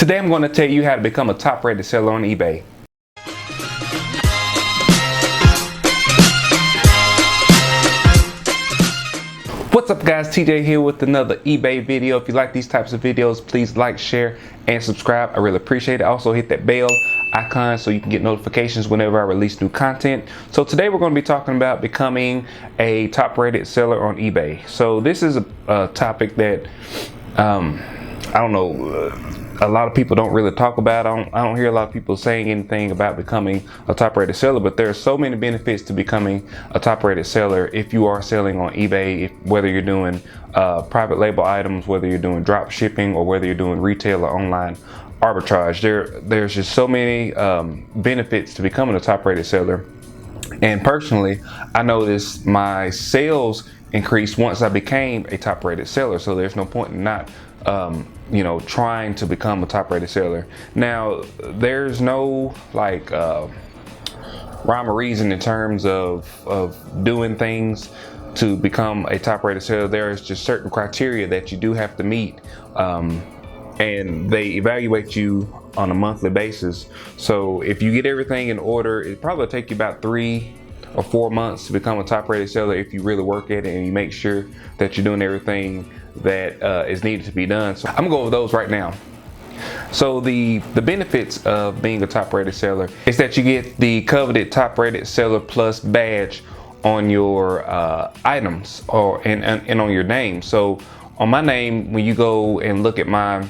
Today I'm going to tell you how to become a top rated seller on eBay. What's up guys, TJ here with another eBay video. If you like these types of videos, please like, share, and subscribe. I really appreciate it. Also hit that bell icon so you can get notifications whenever I release new content. So today we're going to be talking about becoming a top rated seller on eBay. So this is a topic that I don't know, a lot of people don't really talk about. I don't hear a lot of people saying anything about becoming a top rated seller, but there are so many benefits to becoming a top rated seller if you are selling on eBay, whether you're doing private label items, whether you're doing drop shipping, or whether you're doing retail or online arbitrage. There's just so many benefits to becoming a top rated seller. And personally, I noticed my sales increased once I became a top rated seller. So there's no point in not trying to become a top rated seller. Now there's no like rhyme or reason in terms of doing things to become a top rated seller. There's just certain criteria that you do have to meet, and they evaluate you on a monthly basis. So if you get everything in order, it probably take you about 3 or 4 months to become a top rated seller if you really work at it and you make sure that you're doing everything that is needed to be done. So I'm gonna go over those right now. So the benefits of being a top rated seller is that you get the coveted top rated seller plus badge on your items and on your name. So on my name, when you go and look at my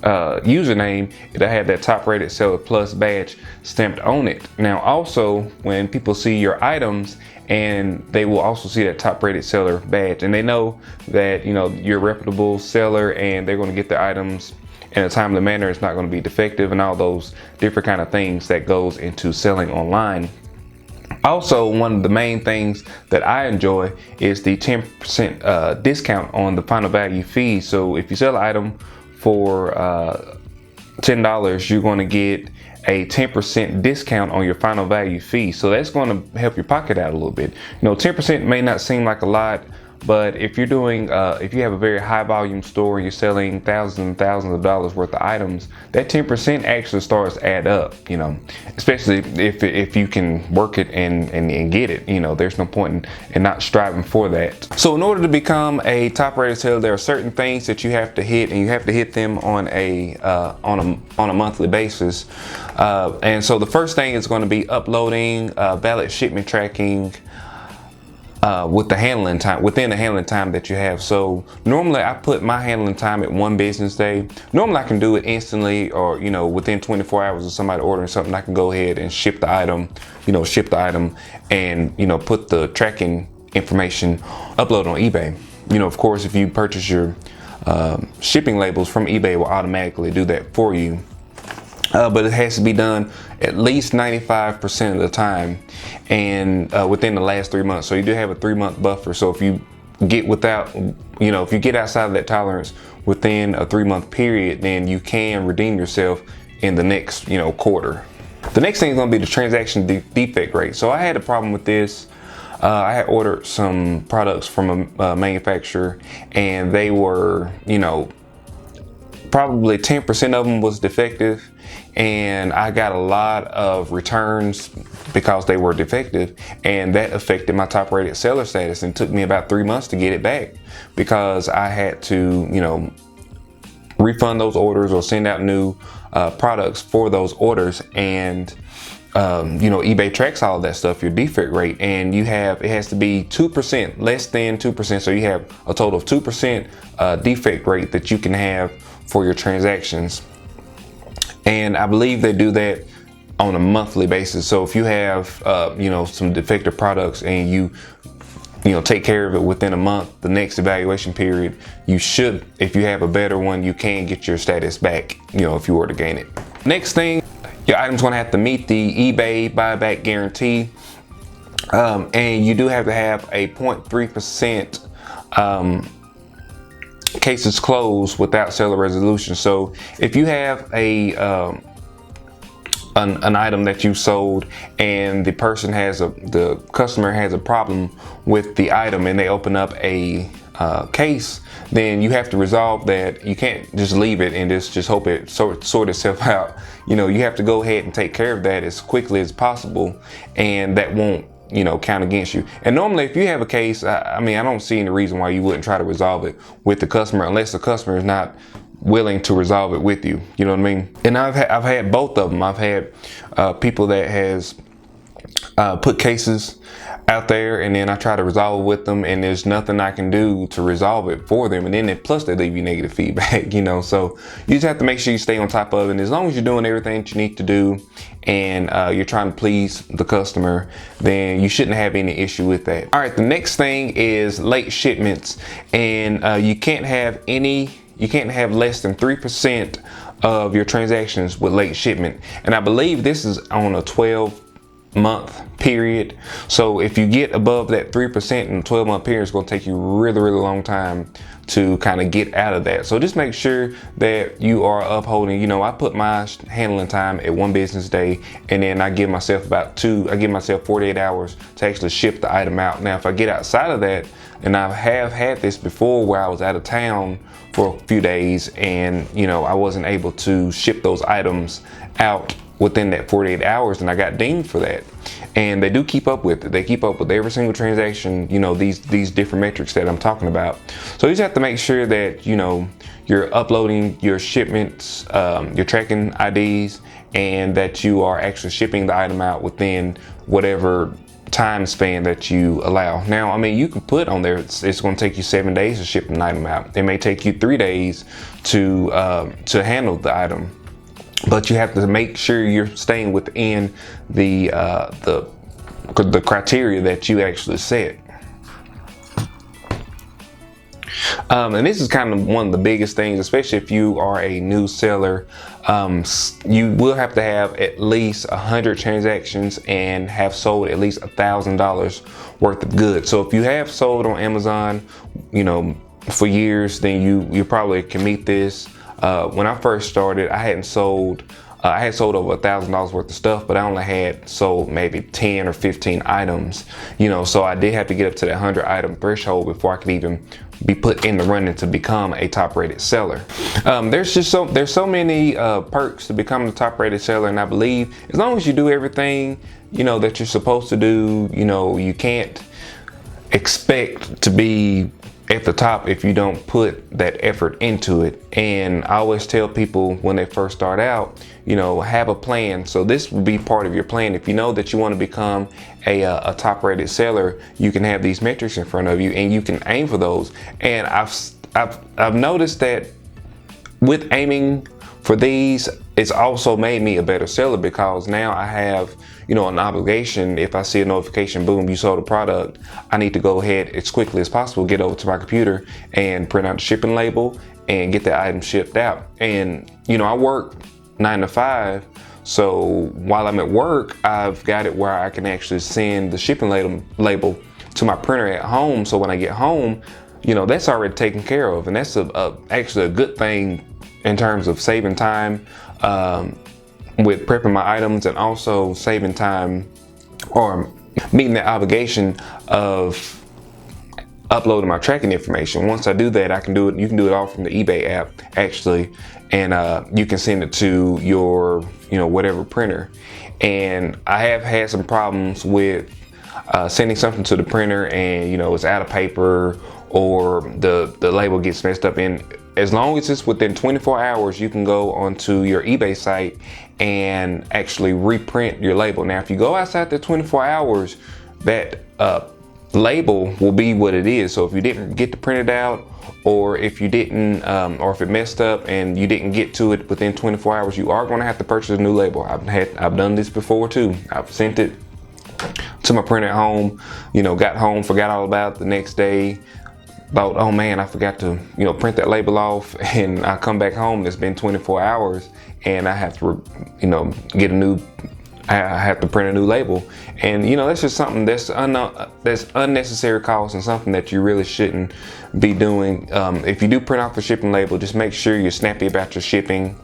username, it'll have that top rated seller plus badge stamped on it. Now also, when people see your items, and they will also see that top rated seller badge, and they know that you're a reputable seller and they're going to get the items in a timely manner. It's not going to be defective and all those different kind of things that goes into selling online. Also, one of the main things that I enjoy is the 10% discount on the final value fee. So if you sell an item for $10, you're going to get a 10% discount on your final value fee. So that's going to help your pocket out a little bit. 10% may not seem like a lot, but if you're doing, if you have a very high volume store and you're selling thousands and thousands of dollars worth of items, that 10% actually starts to add up, especially if you can work it and get it. There's no point in not striving for that. So in order to become a top rated seller, there are certain things that you have to hit, and you have to hit them on a monthly basis. And so the first thing is going to be uploading valid shipment tracking with the handling time, within the handling time that you have. So normally I put my handling time at 1 business day. Normally I can do it instantly, or within 24 hours of somebody ordering something, I can go ahead and ship the item, and put the tracking information, upload on eBay. Of course, if you purchase your shipping labels from eBay, it will automatically do that for you. But it has to be done at least 95% of the time, and within the last 3 months. So you do have a 3-month buffer. So if you get if you get outside of that tolerance within a 3-month period, then you can redeem yourself in the next quarter. The next thing is going to be the transaction defect rate. So I had a problem with this. I had ordered some products from a manufacturer, and they were probably 10% of them was defective, and I got a lot of returns because they were defective, and that affected my top rated seller status, and took me about 3 months to get it back because I had to refund those orders or send out new products for those orders. And eBay tracks all of that stuff, your defect rate, and it has to be 2%, less than 2%. So you have a total of 2% defect rate that you can have for your transactions. And I believe they do that on a monthly basis. So if you have some defective products and you take care of it within a month, the next evaluation period, you should, if you have a better one, you can get your status back, if you were to gain it. Next thing, your item's going to have to meet the eBay buyback guarantee, and you do have to have a 0.3% cases closed without seller resolution. So if you have an item that you sold and the customer has a problem with the item, and they open up a case, then you have to resolve that. You can't just leave it and just hope it sort itself out. You know, you have to go ahead and take care of that as quickly as possible, and that won't, you know, count against you. And normally if you have a case, I mean, I don't see any reason why you wouldn't try to resolve it with the customer, unless the customer is not willing to resolve it with you. You know what I mean? And I've had both of them. I've had people that has put cases out there, and then I try to resolve it with them, and there's nothing I can do to resolve it for them, and then plus they leave you negative feedback, you know. So you just have to make sure you stay on top of it, and as long as you're doing everything that you need to do, and you're trying to please the customer, then you shouldn't have any issue with that. All right, the next thing is late shipments, and you can't have less than 3% of your transactions with late shipment, and I believe this is on a 12-month period. So if you get above that 3% in a 12-month period, it's going to take you really long time to kind of get out of that. So just make sure that you are upholding, you know, I put my handling time at 1 business day, and then I give myself 48 hours to actually ship the item out. Now if I get outside of that, and I have had this before where I was out of town for a few days, and you know, I wasn't able to ship those items out within that 48 hours, and I got dinged for that. And they do keep up with it. They keep up with every single transaction, you know, these different metrics that I'm talking about. So you just have to make sure that, you know, you're uploading your shipments, your tracking IDs, and that you are actually shipping the item out within whatever time span that you allow. Now, I mean, you can put on there, it's going to take you 7 days to ship an item out. It may take you 3 days to handle the item. But you have to make sure you're staying within the criteria that you actually set. And this is kind of one of the biggest things, especially if you are a new seller. You will have to have at least 100 transactions and have sold at least $1,000 worth of goods. So if you have sold on Amazon, you know, for years, then you probably can meet this. When I first started, I had sold over $1,000 worth of stuff, but I only had sold maybe 10 or 15 items, you know, so I did have to get up to that 100 item threshold before I could even be put in the running to become a top rated seller. There's so many perks to becoming a top rated seller, and I believe as long as you do everything, you know, that you're supposed to do, you know, you can't expect to be at the top if you don't put that effort into it. And I always tell people when they first start out, you know, have a plan. So this will be part of your plan. If you know that you want to become a top rated seller, you can have these metrics in front of you and you can aim for those. And I've noticed that with aiming for these, it's also made me a better seller, because now I have, you know, an obligation. If I see a notification, boom, you sold a product, I need to go ahead as quickly as possible, get over to my computer and print out the shipping label and get that item shipped out. And, you know, I work 9 to 5. So while I'm at work, I've got it where I can actually send the shipping label to my printer at home. So when I get home, you know, that's already taken care of. And that's actually a good thing in terms of saving time with prepping my items, and also saving time or meeting the obligation of uploading my tracking information. Once I do that, I can do it. You can do it all from the eBay app actually, and you can send it to your, you know, whatever printer. And I have had some problems with sending something to the printer, and you know, it's out of paper or the label gets messed up. And as long as it's within 24 hours, you can go onto your eBay site and actually reprint your label. Now, if you go outside the 24 hours, that label will be what it is. So if you didn't get to print it out, or if you didn't, or if it messed up and you didn't get to it within 24 hours, you are going to have to purchase a new label. I've done this before too. I've sent it to my printer at home, you know, got home, forgot all about it the next day. Thought, oh man, I forgot to, you know, print that label off, and I come back home, it's been 24 hours and I have to, you know, I have to print a new label. And you know, that's just something that's unnecessary cost, and something that you really shouldn't be doing. If you do print off a shipping label, just make sure you're snappy about your shipping,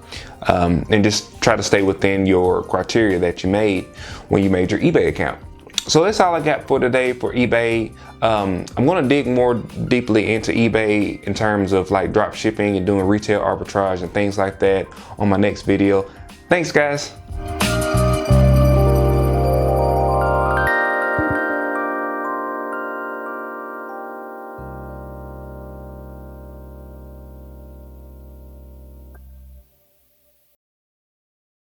and just try to stay within your criteria that you made when you made your eBay account. So that's all I got for today for eBay. I'm gonna dig more deeply into eBay in terms of like drop shipping and doing retail arbitrage and things like that on my next video. Thanks guys.